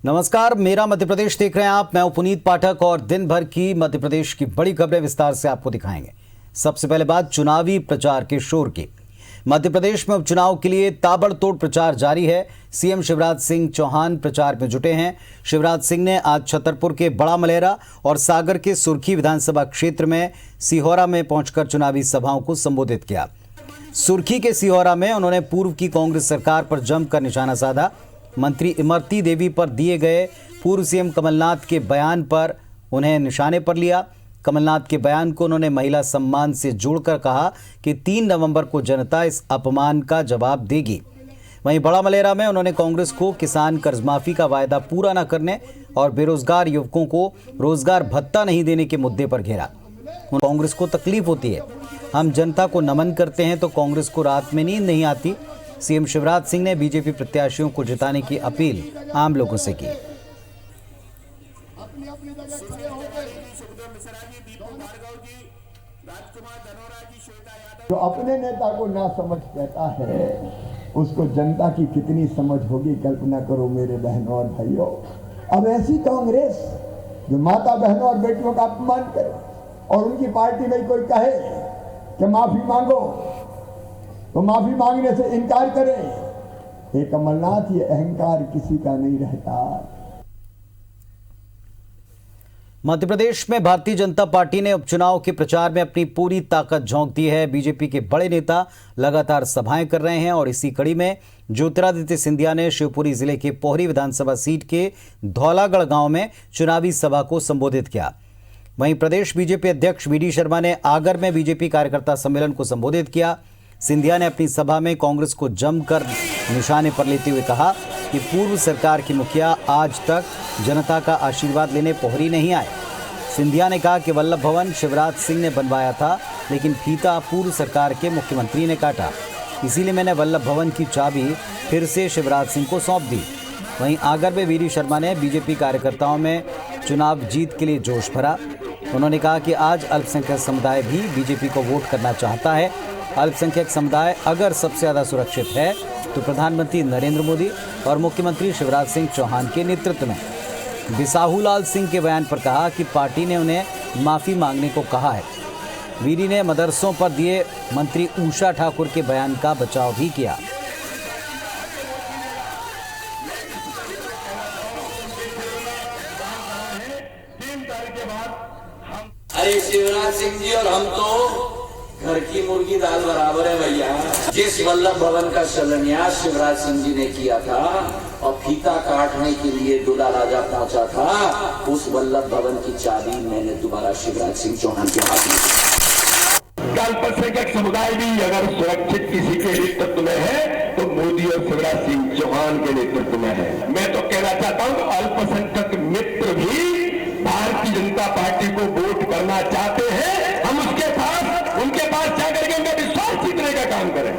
नमस्कार, मेरा मध्य प्रदेश देख रहे हैं आप। मैं हूं पुनीत पाठक और दिन भर की मध्य प्रदेश की बड़ी खबरें विस्तार से आपको दिखाएंगे। सबसे पहले बात चुनावी प्रचार के शोर की। मध्य प्रदेश में उपचुनाव के लिए ताबड़तोड़ प्रचार जारी है। सीएम शिवराज सिंह चौहान प्रचार में जुटे हैं। शिवराज सिंह ने आज छतरपुर के बड़ा मलेरा और सागर के सुर्खी विधानसभा क्षेत्र में सिहोरा में पहुंचकर चुनावी सभाओं को संबोधित किया। सुर्खी के सिहोरा में उन्होंने पूर्व की कांग्रेस सरकार पर जमकर निशाना साधा। मंत्री इमरती देवी पर दिए गए पूर्व सीएम कमलनाथ के बयान पर उन्हें निशाने पर लिया। कमलनाथ के बयान को उन्होंने महिला सम्मान से जोड़कर कहा कि 3 नवंबर को जनता इस अपमान का जवाब देगी। वहीं बड़ा मलेरा में उन्होंने कांग्रेस को किसान कर्जमाफी का वायदा पूरा न करने और बेरोजगार युवकों को रोजगार भत्ता नहीं देने के मुद्दे पर घेरा। कांग्रेस को तकलीफ होती है, हम जनता को नमन करते हैं तो कांग्रेस को रात में नींद नहीं आती। सीएम शिवराज सिंह ने बीजेपी प्रत्याशियों को जिताने की अपील आम लोगों से की। जो अपने नेता को ना समझ कहता है उसको जनता की कितनी समझ होगी, कल्पना करो मेरे बहनों और भाइयों। अब ऐसी कांग्रेस जो माता बहनों और बेटियों का अपमान करे और उनकी पार्टी में कोई कहे कि माफी मांगो तो माफी मांगने से इनकार करे। हे कमलनाथ, ये अहंकार किसी का नहीं रहता। मध्य प्रदेश में भारतीय जनता पार्टी ने उपचुनाव के प्रचार में अपनी पूरी ताकत झोंक दी है। बीजेपी के बड़े नेता लगातार सभाएं कर रहे हैं और इसी कड़ी में ज्योतिरादित्य सिंधिया ने शिवपुरी जिले के पोहरी विधानसभा सीट के धौलागढ़ गांव में चुनावी सभा को संबोधित किया। वहीं प्रदेश बीजेपी अध्यक्ष वी डी शर्मा ने आगर में बीजेपी कार्यकर्ता सम्मेलन को संबोधित किया। सिंधिया ने अपनी सभा में कांग्रेस को जमकर निशाने पर लेते हुए कहा कि पूर्व सरकार के मुखिया आज तक जनता का आशीर्वाद लेने पोहरी नहीं आए। सिंधिया ने कहा कि वल्लभ भवन शिवराज सिंह ने बनवाया था, लेकिन फीता पूर्व सरकार के मुख्यमंत्री ने काटा, इसीलिए मैंने वल्लभ भवन की चाबी फिर से शिवराज सिंह को सौंप दी। वहीं आगर में वी डी शर्मा ने बीजेपी कार्यकर्ताओं में चुनाव जीत के लिए जोश भरा। उन्होंने कहा कि आज अल्पसंख्यक समुदाय भी बीजेपी को वोट करना चाहता है। अल्पसंख्यक समुदाय अगर सबसे ज़्यादा सुरक्षित है तो प्रधानमंत्री नरेंद्र मोदी और मुख्यमंत्री शिवराज सिंह चौहान के नेतृत्व में। बिसाहूलाल सिंह के बयान पर कहा कि पार्टी ने उन्हें माफ़ी मांगने को कहा है। वीरी ने मदरसों पर दिए मंत्री उषा ठाकुर के बयान का बचाव भी किया। अरे शिवराज सिंह जी और हम तो घर की मुर्गी दाल बराबर है भैया। जिस वल्लभ भवन का शिलान्यास शिवराज सिंह जी ने किया था और फीता काटने के लिए दूल्हा राजा पहुंचा था, उस वल्लभ भवन की चाबी मैंने दोबारा शिवराज सिंह चौहान के हाथ में। अल्पसंख्यक समुदाय भी अगर सुरक्षित किसी के नेतृत्व में है तो मोदी और शिवराज सिंह चौहान के नेतृत्व में है। मैं तो कहना चाहता हूँ अल्पसंख्यक मित्र भी भारतीय जनता पार्टी को वोट करना चाहते हैं। हम उनके पास जाकर के उनका विश्वास जीतने का काम करें।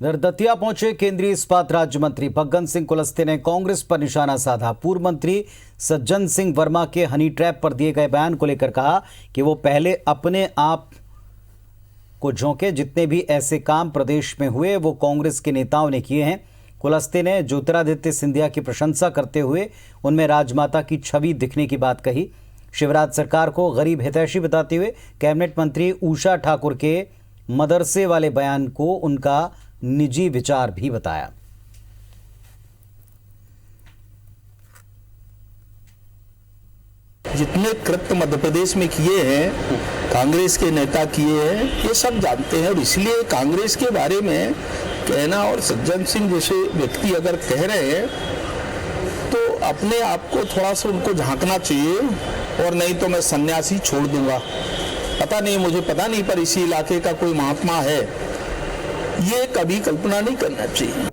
नरदतिया पहुंचे केंद्रीय इस्पात राज्य मंत्री फग्गन सिंह कुलस्ते ने कांग्रेस पर निशाना साधा। पूर्व मंत्री सज्जन सिंह वर्मा के हनी ट्रैप पर दिए गए बयान को लेकर कहा कि वो पहले अपने आप को झोंके। जितने भी ऐसे काम प्रदेश में हुए वो कांग्रेस के नेताओं ने किए हैं। कुलस्ते ने ज्योतिरादित्य सिंधिया की प्रशंसा करते हुए उनमें राजमाता की छवि दिखने की बात कही। शिवराज सरकार को गरीब हितैषी बताते हुए कैबिनेट मंत्री उषा ठाकुर के मदरसे वाले बयान को उनका निजी विचार भी बताया। जितने कृत्य मध्य प्रदेश में किए हैं, कांग्रेस के नेता किए हैं, ये सब जानते हैं और इसलिए कांग्रेस के बारे में कहना और सज्जन सिंह जैसे व्यक्ति अगर कह रहे हैं तो अपने आप को थोड़ा सा उनको झांकना चाहिए, और नहीं तो मैं सन्यासी छोड़ दूंगा। पता नहीं, मुझे पता नहीं, पर इसी इलाके का कोई महात्मा है, ये कभी कल्पना नहीं करना चाहिए।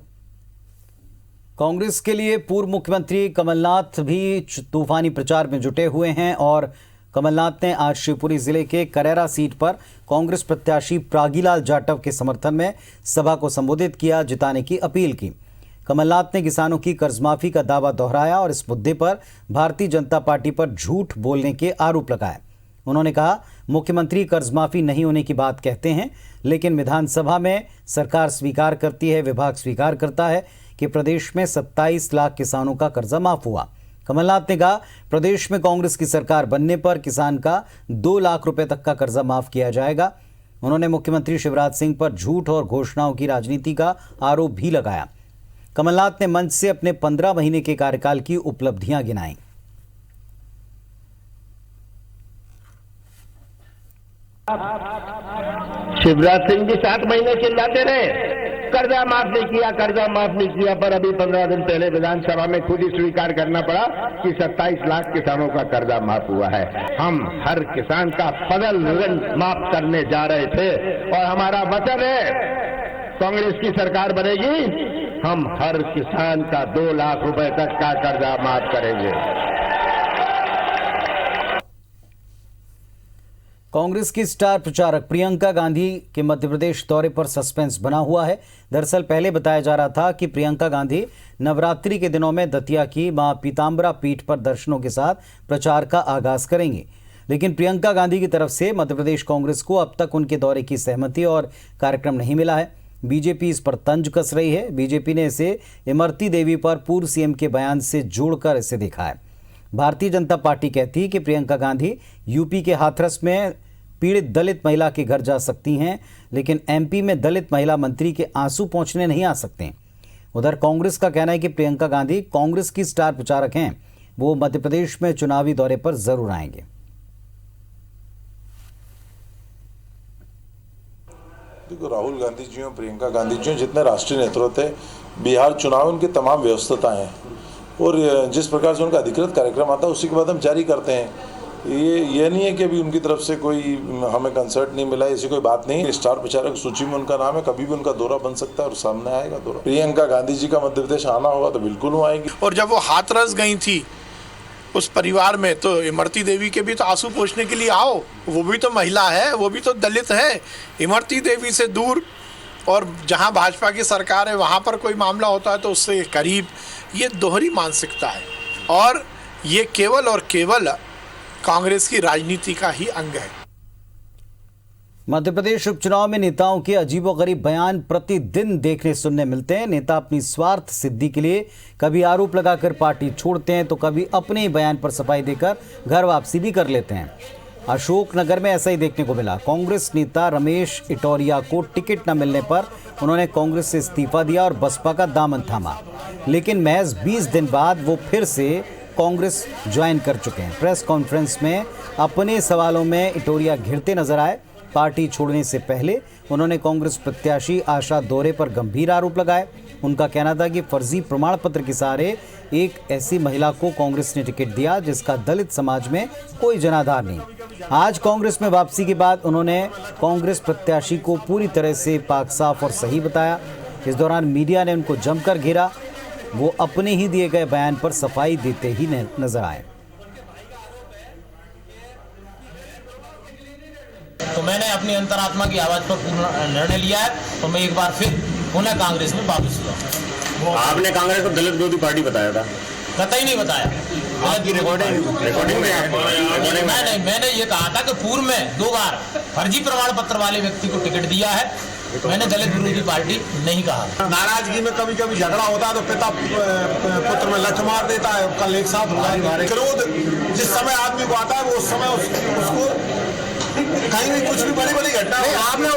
कांग्रेस के लिए पूर्व मुख्यमंत्री कमलनाथ भी तूफानी प्रचार में जुटे हुए हैं और कमलनाथ ने आज शिवपुरी जिले के करेरा सीट पर कांग्रेस प्रत्याशी प्रागीलाल जाटव के समर्थन में सभा को संबोधित किया, जिताने की अपील की। कमलनाथ ने किसानों की कर्जमाफी का दावा दोहराया और इस मुद्दे पर भारतीय जनता पार्टी पर झूठ बोलने के आरोप लगाए। उन्होंने कहा, मुख्यमंत्री कर्जमाफी नहीं होने की बात कहते हैं, लेकिन विधानसभा में सरकार स्वीकार करती है, विभाग स्वीकार करता है कि प्रदेश में 27 लाख किसानों का कर्जा माफ हुआ। कमलनाथ ने कहा, प्रदेश में कांग्रेस की सरकार बनने पर किसान का 2 लाख रुपए तक का कर्जा माफ किया जाएगा। उन्होंने मुख्यमंत्री शिवराज सिंह पर झूठ और घोषणाओं की राजनीति का आरोप भी लगाया। कमलनाथ ने मंच से अपने 15 महीने के कार्यकाल की उपलब्धियां गिनाई। शिवराज सिंह जी 7 महीने चिल्लाते रहे, कर्जा माफ नहीं किया, कर्जा माफ नहीं किया, पर अभी 15 दिन पहले विधानसभा में खुद ही स्वीकार करना पड़ा कि 27 लाख किसानों का कर्जा माफ हुआ है। हम हर किसान का फजल ऋण माफ करने जा रहे थे और हमारा वचन है, कांग्रेस की सरकार बनेगी, हम हर किसान का 2 लाख रुपए तक का कर्जा माफ करेंगे। कांग्रेस की स्टार प्रचारक प्रियंका गांधी के मध्य प्रदेश दौरे पर सस्पेंस बना हुआ है। दरअसल पहले बताया जा रहा था कि प्रियंका गांधी नवरात्रि के दिनों में दतिया की मां पीताम्बरा पीठ पर दर्शनों के साथ प्रचार का आगाज करेंगी, लेकिन प्रियंका गांधी की तरफ से मध्य प्रदेश कांग्रेस को अब तक उनके दौरे की सहमति और कार्यक्रम नहीं मिला है। बीजेपी इस पर तंज कस रही है। बीजेपी ने इसे इमरती देवी पर पूर्व सीएम के बयान से जोड़कर इसे देखा है। भारतीय जनता पार्टी कहती है कि प्रियंका गांधी यूपी के हाथरस में पीड़ित दलित महिला के घर जा सकती हैं, लेकिन एमपी में दलित महिला मंत्री के आंसू पहुंचने नहीं आ सकते। उधर कांग्रेस का कहना है कि प्रियंका गांधी कांग्रेस की स्टार प्रचारक हैं, वो मध्य प्रदेश में चुनावी दौरे पर जरूर आएंगे। देखो, राहुल गांधी जी और प्रियंका गांधी जी जितने राष्ट्रीय नेतृत्व थे, बिहार चुनाव उनकी तमाम व्यवस्थाएं हैं और जिस प्रकार से उनका अधिकृत कार्यक्रम आता है उसी के बाद हम जारी करते हैं। ये नहीं है कि अभी उनकी तरफ से कोई हमें कंसर्ट नहीं मिला, ऐसी कोई बात नहीं। स्टार प्रचारक सूची में उनका नाम है, कभी भी उनका दौरा बन सकता है और सामने आएगा दौरा। प्रियंका गांधी जी का मध्य प्रदेश आना होगा तो बिल्कुल वो आएंगी। और जब वो हाथरस गई थी उस परिवार में, तो इमरती देवी के भी तो आंसू पोंछने के लिए आओ, वो भी तो महिला है, वो भी तो दलित है। इमरती देवी से दूर और जहां भाजपा की सरकार है वहां पर कोई मामला होता है तो उससे करीब, ये दोहरी मानसिकता है और ये केवल और केवल कांग्रेस की राजनीति का ही अंग है। मध्य प्रदेश उपचुनाव में नेताओं के अजीबोगरीब बयान प्रतिदिन देखने सुनने मिलते हैं। नेता अपनी स्वार्थ सिद्धि के लिए कभी आरोप लगाकर पार्टी छोड़ते हैं तो कभी अपने ही बयान पर सफाई देकर घर वापसी भी कर लेते हैं। अशोकनगर में ऐसा ही देखने को मिला। कांग्रेस नेता रमेश इटौरिया को टिकट न मिलने पर उन्होंने कांग्रेस से इस्तीफा दिया और बसपा का दामन थामा, लेकिन महज 20 दिन बाद वो फिर से कांग्रेस ज्वाइन कर चुके हैं। प्रेस कॉन्फ्रेंस में अपने सवालों में इटौरिया घिरते नजर आए। पार्टी छोड़ने से पहले उन्होंने कांग्रेस प्रत्याशी आशा दोहरे पर गंभीर आरोप लगाए। उनका कहना था कि फर्जी प्रमाण पत्र के सहारे एक ऐसी महिला को कांग्रेस ने टिकट दिया जिसका दलित समाज में कोई जनाधार नहीं। आज कांग्रेस में वापसी के बाद उन्होंने कांग्रेस प्रत्याशी को पूरी तरह से पाक साफ और सही बताया। इस दौरान मीडिया ने उनको जमकर घेरा। वो अपने ही दिए गए बयान पर सफाई देते ही नजर आए। तो मैंने अपनी अंतरात्मा की आवाज पर पूर्ण निर्णय लिया है तो मैं एक बार फिर पुनः कांग्रेस में वापस हुआ। आपने कांग्रेस को दलित विरोधी पार्टी बताया था? कतई नहीं बताया। आपकी रिकॉर्डिंग में नहीं, मैंने ये कहा था कि पूर्व में 2 बार फर्जी प्रमाण पत्र वाले व्यक्ति को टिकट दिया है। मैंने दलित विरोधी पार्टी नहीं कहा। नाराजगी में कभी कभी झगड़ा होता है तो पिता पुत्र में लठ मार देता है, कल एक साथ क्रोध जिस समय आदमी को आता है वो उस समय उसको कहीं भी कुछ भी बड़ी बड़ी घटना आपने।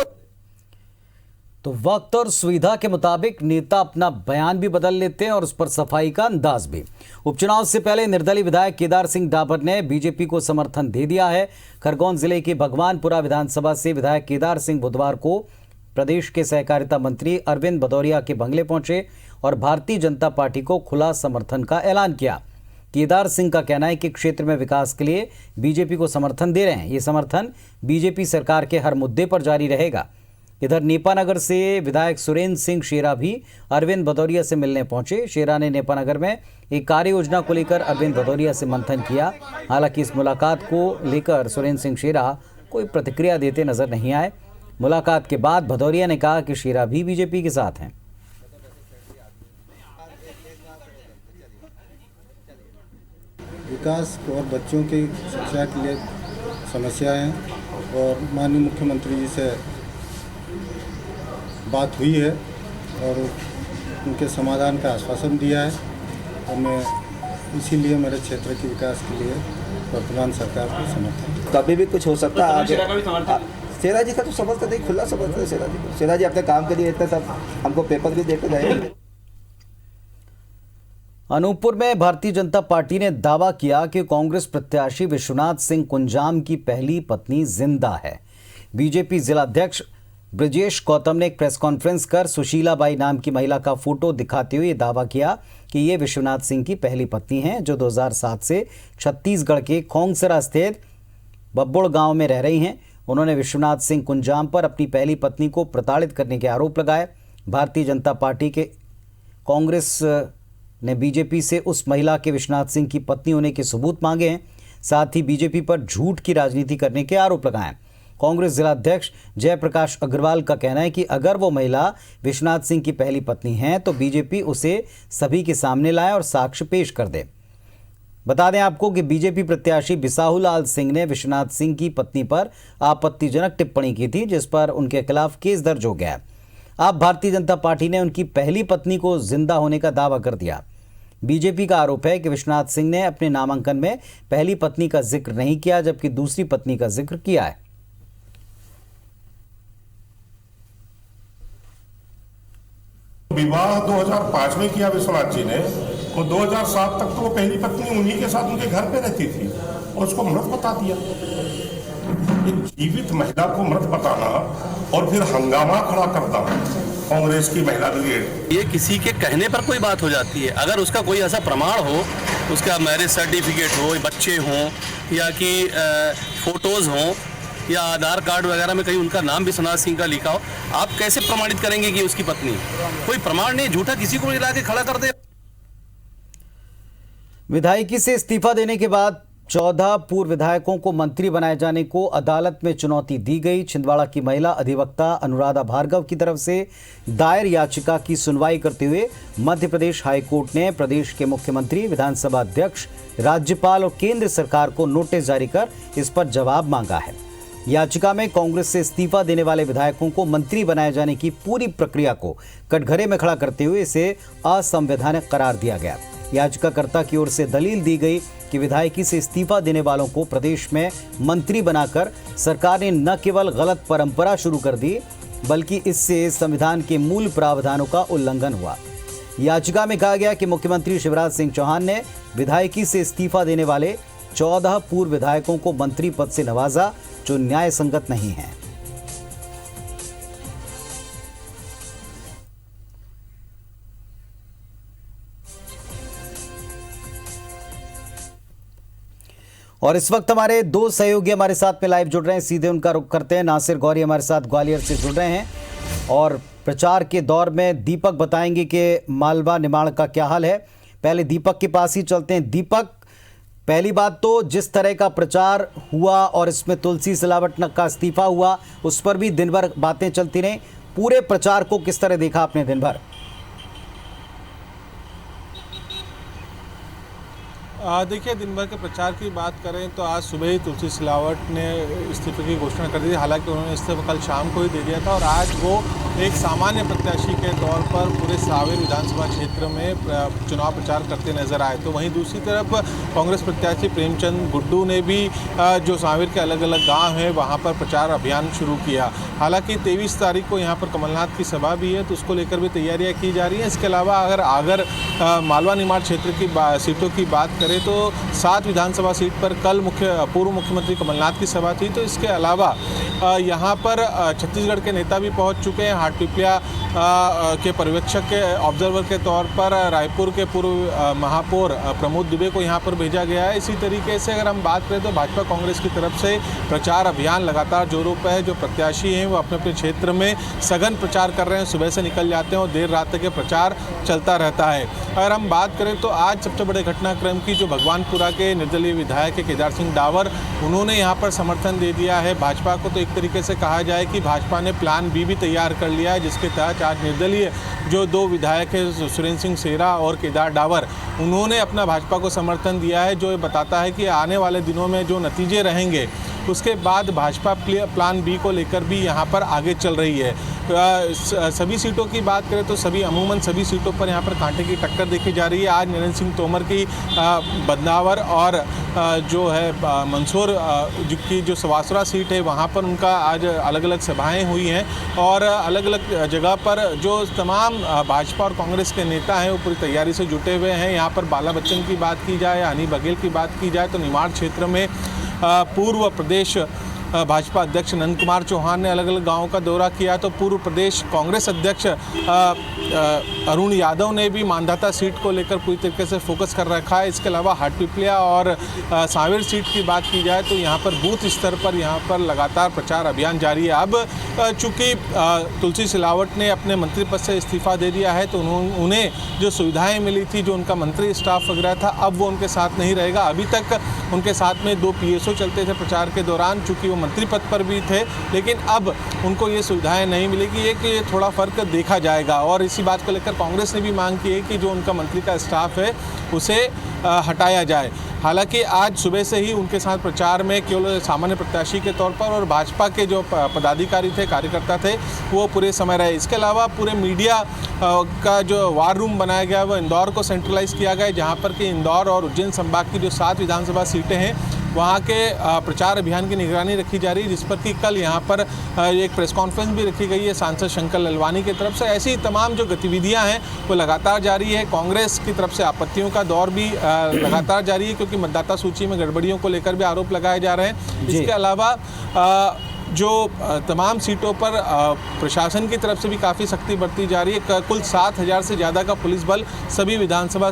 तो वक्त और सुविधा के मुताबिक नेता अपना बयान भी बदल लेते हैं और उस पर सफाई का अंदाज भी। उपचुनाव से पहले निर्दलीय विधायक केदार सिंह डाबर ने बीजेपी को समर्थन दे दिया है। खरगोन जिले के भगवानपुरा विधानसभा से विधायक केदार सिंह बुधवार को प्रदेश के सहकारिता मंत्री अरविंद भदौरिया के बंगले पहुंचे और भारतीय जनता पार्टी को खुला समर्थन का ऐलान किया। केदार सिंह का कहना है कि क्षेत्र में विकास के लिए बीजेपी को समर्थन दे रहे हैं। ये समर्थन बीजेपी सरकार के हर मुद्दे पर जारी रहेगा। इधर नेपानगर से विधायक सुरेंद्र सिंह शेरा भी अरविंद भदौरिया से मिलने पहुंचे। शेरा ने नेपानगर में एक कार्य योजना को लेकर अरविंद भदौरिया से मंथन किया। हालांकि इस मुलाकात को लेकर सुरेंद्र सिंह शेरा कोई प्रतिक्रिया देते नजर नहीं आए। मुलाकात के बाद भदौरिया ने कहा कि शेरा भी बीजेपी के साथ हैं। विकास और बच्चों की शिक्षा के लिए समस्या है और माननीय मुख्यमंत्री जी से बात हुई है और उनके समाधान का आश्वासन दिया है और मैं इसीलिए मेरे क्षेत्र के विकास के लिए वर्तमान सरकार को समर्थन। कभी भी कुछ हो सकता है। शेरा जी का तो समझते नहीं, खुला समझते हैं शेरा जी को। शेरा जी अपने काम के लिए इतने सब हमको पेपर भी देते गए। अनूपपुर में भारतीय जनता पार्टी ने दावा किया कि कांग्रेस प्रत्याशी विश्वनाथ सिंह कुंजाम की पहली पत्नी जिंदा है। बीजेपी जिला अध्यक्ष ब्रजेश गौतम ने एक प्रेस कॉन्फ्रेंस कर सुशीलाबाई नाम की महिला का फोटो दिखाते हुए दावा किया कि ये विश्वनाथ सिंह की पहली पत्नी हैं, जो 2007 से छत्तीसगढ़ के खोंगसरा स्थित बब्बुड़ गांव में रह रही हैं। उन्होंने विश्वनाथ सिंह कुंजाम पर अपनी पहली पत्नी को प्रताड़ित करने के आरोप लगाए। भारतीय जनता पार्टी के कांग्रेस ने बीजेपी से उस महिला के विश्वनाथ सिंह की पत्नी होने के सबूत मांगे हैं। साथ ही बीजेपी पर झूठ की राजनीति करने के आरोप लगाए। कांग्रेस जिला अध्यक्ष जयप्रकाश अग्रवाल का कहना है कि अगर वो महिला विश्वनाथ सिंह की पहली पत्नी है तो बीजेपी उसे सभी के सामने लाए और साक्ष्य पेश कर दे। बता दें आपको कि बीजेपी प्रत्याशी बिसाहूलाल सिंह ने विश्वनाथ सिंह की पत्नी पर आपत्तिजनक टिप्पणी की थी, जिस पर उनके खिलाफ केस दर्ज हो गया। अब भारतीय जनता पार्टी ने उनकी पहली पत्नी को जिंदा होने का दावा कर दिया। बीजेपी का आरोप है कि विश्वनाथ सिंह ने अपने नामांकन में पहली पत्नी का जिक्र नहीं किया, जबकि दूसरी पत्नी का जिक्र किया है। विवाह 2005 में किया विश्वनाथ जी ने और 2007 तक तो वो पहली पत्नी उन्हीं के साथ उनके घर पे रहती थी और उसको मृत बता दिया। एक जीवित महिला को मृत बताना और फिर हंगामा खड़ा करना कांग्रेस की महिला ब्रिगेड, ये किसी के कहने पर कोई बात हो जाती है। अगर उसका कोई ऐसा प्रमाण हो, उसका मैरिज सर्टिफिकेट हो, बच्चे हों या कि फोटोज हों या आधार कार्ड वगैरह में कहीं उनका नाम विश्वनाथ सिंह का लिखा हो, आप कैसे प्रमाणित करेंगे कि उसकी पत्नी? कोई प्रमाण नहीं, झूठा किसी को ला के खड़ा कर दे। विधायकी से इस्तीफा देने के बाद 14 पूर्व विधायकों को मंत्री बनाए जाने को अदालत में चुनौती दी गई। छिंदवाड़ा की महिला अधिवक्ता अनुराधा भार्गव की तरफ से दायर याचिका की सुनवाई करते हुए मध्य प्रदेश हाईकोर्ट ने प्रदेश के मुख्यमंत्री, विधानसभा अध्यक्ष, राज्यपाल और केंद्र सरकार को नोटिस जारी कर इस पर जवाब मांगा है। याचिका में कांग्रेस से इस्तीफा देने वाले विधायकों को मंत्री बनाए जाने की पूरी प्रक्रिया को कटघरे में खड़ा करते हुए इसे असंवैधानिक करार दिया गया। याचिकाकर्ता की ओर से दलील दी गई कि विधायकी से इस्तीफा देने वालों को प्रदेश में मंत्री बनाकर सरकार ने न केवल गलत परंपरा शुरू कर दी, बल्कि इससे संविधान के मूल प्रावधानों का उल्लंघन हुआ। याचिका में कहा गया कि मुख्यमंत्री शिवराज सिंह चौहान ने विधायकी से इस्तीफा देने वाले 14 पूर्व विधायकों को मंत्री पद से नवाजा, जो न्याय संगत नहीं है। और इस वक्त हमारे दो सहयोगी हमारे साथ में लाइव जुड़ रहे हैं, सीधे उनका रुख करते हैं। नासिर गौरी हमारे साथ ग्वालियर से जुड़ रहे हैं और प्रचार के दौर में दीपक बताएंगे कि मालवा निमाड़ का क्या हाल है। पहले दीपक के पास ही चलते हैं। दीपक, पहली बात तो जिस तरह का प्रचार हुआ और इसमें तुलसी सिलावट का इस्तीफा हुआ, उस पर भी दिन भर बातें चलती रहीं। पूरे प्रचार को किस तरह देखा आपने दिन भर? देखिए, दिन भर के प्रचार की बात करें तो आज सुबह ही तुलसी सिलावट ने इस्तीफे की घोषणा कर दी थी। हालांकि उन्होंने इस्तीफा कल शाम को ही दे दिया था और आज वो एक सामान्य प्रत्याशी के तौर पर पूरे सावेर विधानसभा क्षेत्र में चुनाव प्रचार करते नजर आए। तो वहीं दूसरी तरफ कांग्रेस प्रत्याशी प्रेमचंद गुड्डू ने भी जो सावेर के अलग अलग गाँव हैं वहाँ पर प्रचार अभियान शुरू किया। हालांकि 23 तारीख को यहाँ पर कमलनाथ की सभा भी है, तो उसको लेकर भी तैयारियाँ की जा रही हैं। इसके अलावा अगर मालवा निमाड़ क्षेत्र की सीटों की बात करें तो 7 विधानसभा सीट पर कल पूर्व मुख्यमंत्री कमलनाथ की सभा थी। तो इसके अलावा यहाँ पर छत्तीसगढ़ के नेता भी पहुँच चुके हैं। हाटपिपलिया के पर्यवेक्षक के ऑब्जर्वर के तौर पर रायपुर के पूर्व महापौर प्रमोद दुबे को यहाँ पर भेजा गया है। इसी तरीके से अगर हम बात करें तो भाजपा कांग्रेस की तरफ से प्रचार अभियान लगातार जोरों पर है। जो प्रत्याशी हैं वो अपने अपने क्षेत्र में सघन प्रचार कर रहे हैं, सुबह से निकल जाते हैं और देर रात तक ये प्रचार चलता रहता है। अगर हम बात करें तो आज सबसे बड़े घटनाक्रम की जो भगवानपुरा के निर्दलीय विधायक केदार सिंह डावर, उन्होंने यहाँ पर समर्थन दे दिया है भाजपा को। तो एक तरीके से कहा जाए कि भाजपा ने प्लान बी भी तैयार कर लिया है, जिसके तहत आज निर्दलीय जो 2 विधायक है सुरेंद्र सिंह सेरा और केदार डावर, उन्होंने अपना भाजपा को समर्थन दिया है, जो ये बताता है कि आने वाले दिनों में जो नतीजे रहेंगे उसके बाद भाजपा प्लान बी को लेकर भी यहाँ पर आगे चल रही है। सभी सीटों की बात करें तो अमूमन सभी सीटों पर यहाँ पर कांटे की टक्कर देखी जा रही है। आज नरेंद्र सिंह तोमर की बदनावर और जो है मंदसौर की जो सवासरा सीट है वहाँ पर उनका आज अलग अलग सभाएं हुई हैं और अलग अलग जगह पर जो तमाम भाजपा और कांग्रेस के नेता हैं वो पूरी तैयारी से जुटे हुए हैं। यहाँ पर बाला बच्चन की बात की जाए, हनी बघेल की बात की जाए तो निमाड़ क्षेत्र में पूर्व प्रदेश भाजपा अध्यक्ष नंद कुमार चौहान ने अलग अलग गांवों का दौरा किया तो पूर्व प्रदेश कांग्रेस अध्यक्ष अरुण यादव ने भी मांधाता सीट को लेकर पूरी तरीके से फोकस कर रखा है। इसके अलावा हाटपिपलिया और सांवेर सीट की बात की जाए तो यहाँ पर बूथ स्तर पर यहाँ पर लगातार प्रचार अभियान जारी है। अब चूँकि तुलसी सिलावट ने अपने मंत्री पद से इस्तीफा दे दिया है तो उन्हें जो सुविधाएँ मिली थी, जो उनका मंत्री स्टाफ वगैरह था, अब वो उनके साथ नहीं रहेगा। अभी तक उनके साथ में 2 PSO चलते थे प्रचार के दौरान, चूँकि वो मंत्री पद पर भी थे, लेकिन अब उनको ये सुविधाएं नहीं मिलेगी। ये थोड़ा फर्क देखा जाएगा और इसी बात को लेकर कांग्रेस ने भी मांग की है कि जो उनका मंत्री का स्टाफ है उसे हटाया जाए। हालांकि आज सुबह से ही उनके साथ प्रचार में केवल सामान्य प्रत्याशी के तौर पर और भाजपा के जो पदाधिकारी थे, कार्यकर्ता थे, वो पूरे समय रहे। इसके अलावा पूरे मीडिया का जो वार रूम बनाया गया वो इंदौर को सेंट्रलाइज किया गया, जहाँ पर कि इंदौर और उज्जैन संभाग की जो 7 विधानसभा सीटें हैं वहाँ के प्रचार अभियान की निगरानी रखी जा रही है, जिस पर कि कल यहाँ पर एक प्रेस कॉन्फ्रेंस भी रखी गई है सांसद शंकर ललवानी की तरफ से। ऐसी तमाम जो गतिविधियाँ हैं वो लगातार जारी है। कांग्रेस की तरफ से आपत्तियों का दौर भी लगातार जारी है, क्योंकि मतदाता सूची में गड़बड़ियों को लेकर भी आरोप लगाए जा रहे हैं। इसके अलावा जो तमाम सीटों पर प्रशासन की तरफ से भी काफ़ी सख्ती बरती जा रही है। कुल 7,000 से ज़्यादा का पुलिस बल सभी विधानसभा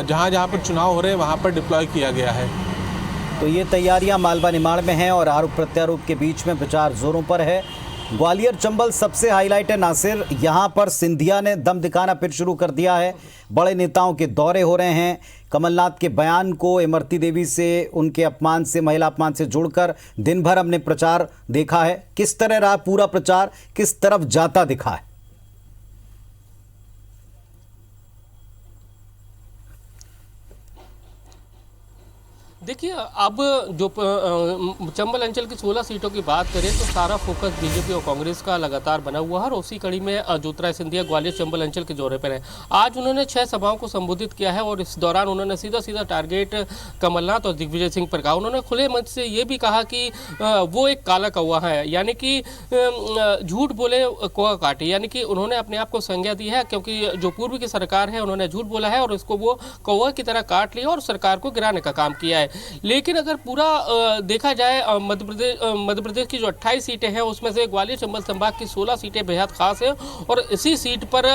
जहाँ पर चुनाव हो रहे हैं वहाँ पर डिप्लॉय किया गया है। तो ये तैयारियां मालवा निमाड़ में हैं और आरोप प्रत्यारोप के बीच में प्रचार जोरों पर है। ग्वालियर चंबल सबसे हाईलाइट है नासिर, यहाँ पर सिंधिया ने दम दिखाना फिर शुरू कर दिया है। बड़े नेताओं के दौरे हो रहे हैं। कमलनाथ के बयान को इमरती देवी से, उनके अपमान से, महिला अपमान से जोड़कर दिन भर हमने प्रचार देखा है। किस तरह रहा पूरा प्रचार, किस तरफ जाता दिखा है? देखिए, अब जो चंबल अंचल की 16 सीटों की बात करें तो सारा फोकस बीजेपी और कांग्रेस का लगातार बना हुआ है और उसी कड़ी में ज्योतिरादित्य सिंधिया ग्वालियर चंबल अंचल के दौरे पर हैं। आज उन्होंने 6 सभाओं को संबोधित किया है और इस दौरान उन्होंने सीधा टारगेट कमलनाथ और दिग्विजय सिंह पर कहा। उन्होंने खुले मंच से ये भी कहा कि वो एक काला कौवा है, यानी कि झूठ बोले कौवा काटे, यानी कि उन्होंने अपने आप को संज्ञा दी है, क्योंकि जो पूर्व की सरकार है उन्होंने झूठ बोला है और इसको वो कौवा की तरह काट लिया और सरकार को गिराने का काम किया है। लेकिन अगर पूरा देखा जाए मध्य प्रदेश की जो 28 सीटें हैं उसमें से ग्वालियर चंबल संभाग की 16 सीटें बेहद खास हैं और इसी सीट पर,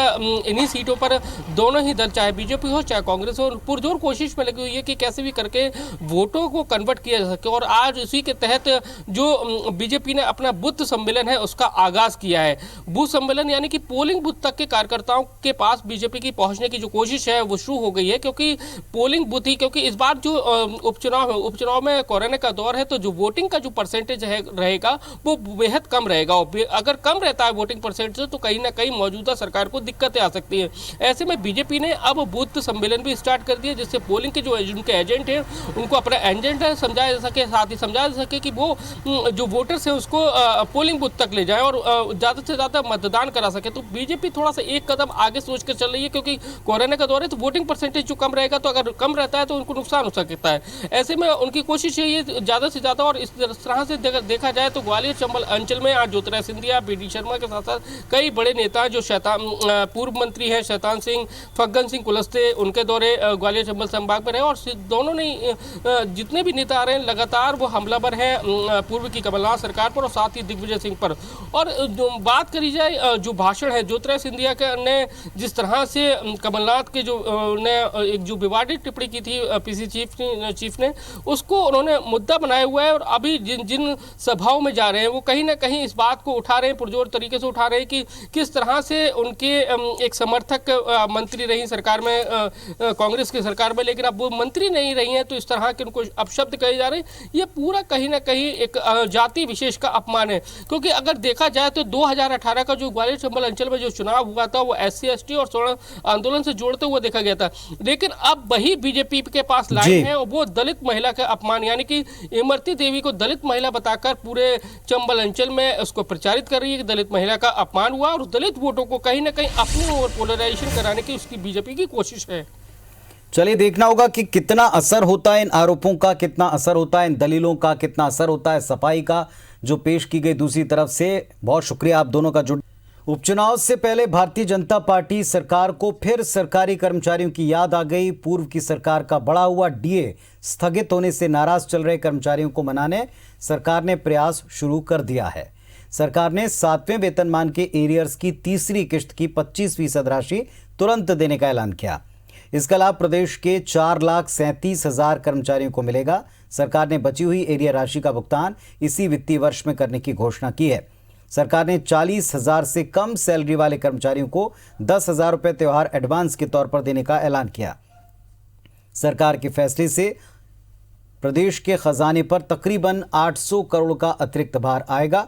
इन्हीं सीटों पर दोनों ही दल, चाहे बीजेपी हो चाहे कांग्रेस हो, पुरजोर कोशिश में लगी हुई है कि कैसे भी करके वोटों को कन्वर्ट किया जा सके। और आज इसी के तहत जो बीजेपी ने अपना बूथ सम्मेलन है उसका आगाज किया है। बूथ सम्मेलन यानी कि पोलिंग बूथ तक के कार्यकर्ताओं के पास बीजेपी की पहुंचने की जो कोशिश है वो शुरू हो गई है, क्योंकि पोलिंग बूथ ही, क्योंकि इस बार जो उपचुनाव में कोरोना का दौर है तो जो वोटिंग का जो परसेंटेज रहेगा वो बेहद कम रहेगा और अगर कम रहता है वोटिंग परसेंटेज तो कहीं ना कहीं मौजूदा सरकार को दिक्कतें आ सकती हैं। ऐसे में बीजेपी ने अब बूथ सम्मेलन भी स्टार्ट कर दिया, जिससे पोलिंग के जो उनके एजेंट हैं उनको अपना एजेंट समझाया जा सके, साथ ही समझाया जा सके कि वो जो वोटर्स हैं उसको पोलिंग बूथ तक ले जाए और ज़्यादा से ज़्यादा मतदान करा सके। तो बीजेपी थोड़ा सा एक कदम आगे सोच कर चल रही है, क्योंकि कोरोना का दौर है तो वोटिंग परसेंटेज जो कम रहेगा, तो अगर कम रहता है तो उनको नुकसान हो सकता है। ऐसे में उनकी कोशिश है ये ज़्यादा से ज़्यादा, और इस तरह से देखा जाए तो ग्वालियर चंबल अंचल में आज ज्योतिरादित्य सिंधिया, बीडी शर्मा के साथ साथ कई बड़े नेता जो पूर्व मंत्री हैं, शैतान सिंह, फग्गन सिंह कुलस्ते, उनके दौरे ग्वालियर चंबल संभाग में रहे और दोनों ने जितने भी नेता आ रहे हैं लगातार वो हमलावर हैं पूर्व की कमलनाथ सरकार पर और साथ ही दिग्विजय सिंह पर। और बात करी जाए जो भाषण है ज्योतिरादित्य सिंधिया के ने जिस तरह से कमलनाथ के जो ने एक जो विवादित टिप्पणी की थी पीसी चीफ ने, उसको उन्होंने मुद्दा बनाया हुआ है और अभी जिन सभाओं में जा रहे हैं वो कहीं ना कहीं इस बात को उठा रहे हैं, पुरजोर तरीके से उठा रहे हैं कि किस तरह से उनके एक समर्थक मंत्री रही सरकार में, कांग्रेस की सरकार में, लेकिन अब वो मंत्री नहीं रही हैं तो इस तरह के उनको अपशब्द कहे जा रहे हैं। ये पूरा कहीं ना कहीं एक जाति विशेष का अपमान है, क्योंकि अगर देखा जाए तो 2018 का जो ग्वालियर चंबल अंचल में जो चुनाव हुआ था वो SC ST और स्वर्ण आंदोलन से जोड़ते हुए देखा गया था, लेकिन अब वही बीजेपी के पास लाइन है और वो दलित दलित महिला का अपमान, यानी कि इमरती देवी को दलित महिला बताकर पूरे चंबल अंचल में उसको प्रचारित कर रही है कि दलित महिला का अपमान हुआ और दलित वोटों को कहीं ना कहीं अपनी ओर पोलराइजेशन कराने की उसकी बीजेपी की कोशिश है। चलिए देखना होगा कि कितना असर होता है इन आरोपों का, कितना असर होता है इन दलीलों का, कितना असर होता है सफाई का जो पेश की गई दूसरी तरफ से। बहुत शुक्रिया आप दोनों का जुड़। उपचुनाव से पहले भारतीय जनता पार्टी सरकार को फिर सरकारी कर्मचारियों की याद आ गई। पूर्व की सरकार का बढ़ा हुआ डीए स्थगित होने से नाराज चल रहे कर्मचारियों को मनाने सरकार ने प्रयास शुरू कर दिया है। सरकार ने 7वें वेतनमान के एरियर्स की तीसरी किश्त की 25% राशि तुरंत देने का ऐलान किया। इसका लाभ प्रदेश के 4,37,000 कर्मचारियों को मिलेगा। सरकार ने बची हुई एरियर राशि का भुगतान इसी वित्तीय वर्ष में करने की घोषणा की है। सरकार ने 40,000 से कम सैलरी वाले कर्मचारियों को 10,000 रुपये त्योहार एडवांस के तौर पर देने का ऐलान किया। सरकार के फैसले से प्रदेश के खजाने पर तकरीबन 800 करोड़ का अतिरिक्त भार आएगा।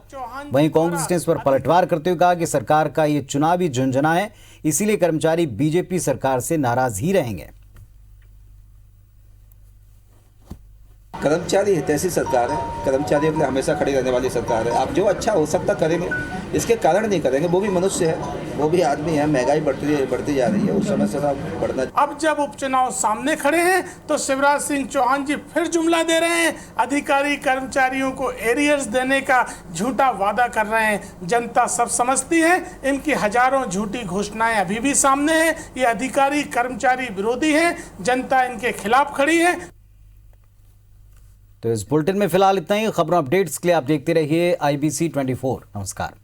वहीं कांग्रेस ने इस पर पलटवार करते हुए कहा कि सरकार का ये चुनावी झुंझुना है, इसीलिए कर्मचारी बीजेपी सरकार से नाराज ही रहेंगे। कर्मचारी हितैषी सरकार है, कर्मचारियों के लिए हमेशा खड़ी रहने वाली सरकार है। आप जो अच्छा हो सकता करेंगे, इसके कारण नहीं करेंगे। वो भी मनुष्य है, वो भी आदमी है। महंगाई बढ़ती जा रही है, उस समय से बढ़ना। अब जब उपचुनाव सामने खड़े हैं तो शिवराज सिंह चौहान जी फिर जुमला दे रहे हैं। अधिकारी कर्मचारियों को एरियर्स देने का झूठा वादा कर रहे हैं। जनता सब समझती है, इनकी हजारों झूठी घोषणाएं अभी भी सामने हैं। ये अधिकारी कर्मचारी विरोधी हैं, जनता इनके खिलाफ खड़ी है। तो इस बुलेटिन में फिलहाल इतना ही। खबरों अपडेट्स के लिए आप देखते रहिए IBC 24। नमस्कार।